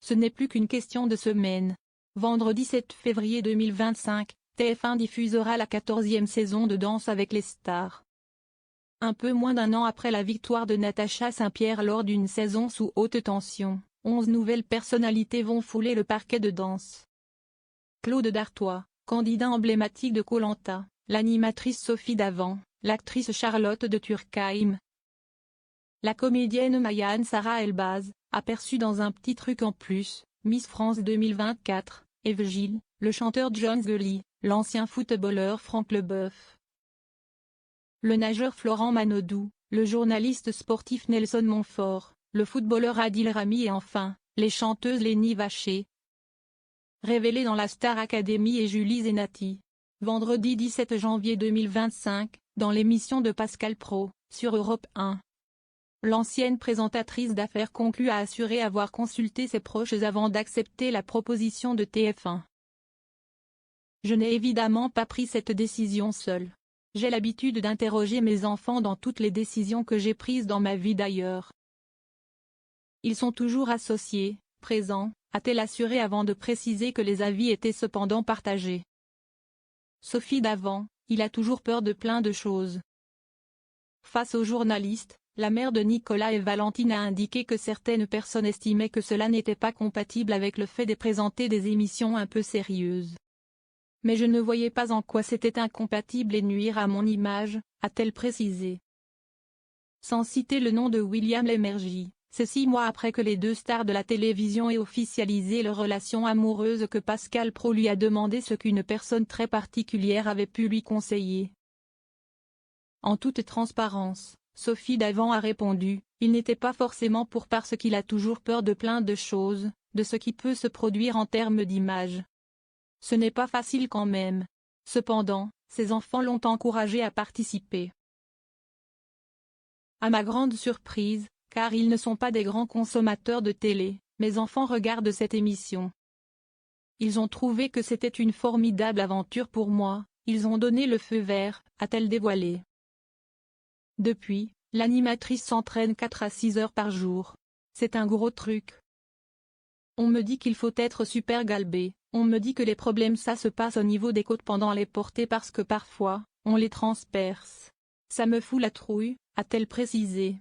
Ce n'est plus qu'une question de semaines. Vendredi 7 février 2025, TF1 diffusera la 14e saison de Danse avec les stars. Un peu moins d'un an après la victoire de Natacha Saint-Pierre lors d'une saison sous haute tension, 11 nouvelles personnalités vont fouler le parquet de Danse. Claude Dartois, candidat emblématique de Koh-Lanta, l'animatrice Sophie Davant, l'actrice Charlotte de Turckheim, la comédienne Mayan Sarah Elbaz, aperçue dans un petit truc en plus, Miss France 2024, Eve Gilles, le chanteur John Gully, l'ancien footballeur Franck Leboeuf, le nageur Florent Manodou, le journaliste sportif Nelson Montfort, le footballeur Adil Rami et enfin, les chanteuses Lénie Vacher. Révélées dans la Star Academy et Julie Zenati. Vendredi 17 janvier 2025, dans l'émission de Pascal Praud, sur Europe 1. L'ancienne présentatrice d'affaires conclut à assurer avoir consulté ses proches avant d'accepter la proposition de TF1. Je n'ai évidemment pas pris cette décision seule. J'ai l'habitude d'interroger mes enfants dans toutes les décisions que j'ai prises dans ma vie d'ailleurs. Ils sont toujours associés, présents, a-t-elle assuré avant de préciser que les avis étaient cependant partagés. Sophie Davant, il a toujours peur de plein de choses. Face aux journalistes, la mère de Nicolas et Valentine a indiqué que certaines personnes estimaient que cela n'était pas compatible avec le fait de présenter des émissions un peu sérieuses. Mais je ne voyais pas en quoi c'était incompatible et nuire à mon image, a-t-elle précisé. Sans citer le nom de William Lémergie, c'est 6 mois après que les deux stars de la télévision aient officialisé leur relation amoureuse que Pascal Praud lui a demandé ce qu'une personne très particulière avait pu lui conseiller. En toute transparence, Sophie Davant a répondu, il n'était pas forcément parce qu'il a toujours peur de plein de choses, de ce qui peut se produire en termes d'image. Ce n'est pas facile quand même. Cependant, ses enfants l'ont encouragé à participer. À ma grande surprise, car ils ne sont pas des grands consommateurs de télé, mes enfants regardent cette émission. Ils ont trouvé que c'était une formidable aventure pour moi, ils ont donné le feu vert, a-t-elle dévoilé. Depuis, l'animatrice s'entraîne 4 à 6 heures par jour. C'est un gros truc. On me dit qu'il faut être super galbé, on me dit que les problèmes ça se passe au niveau des côtes pendant les portées parce que parfois, on les transperce. Ça me fout la trouille, a-t-elle précisé.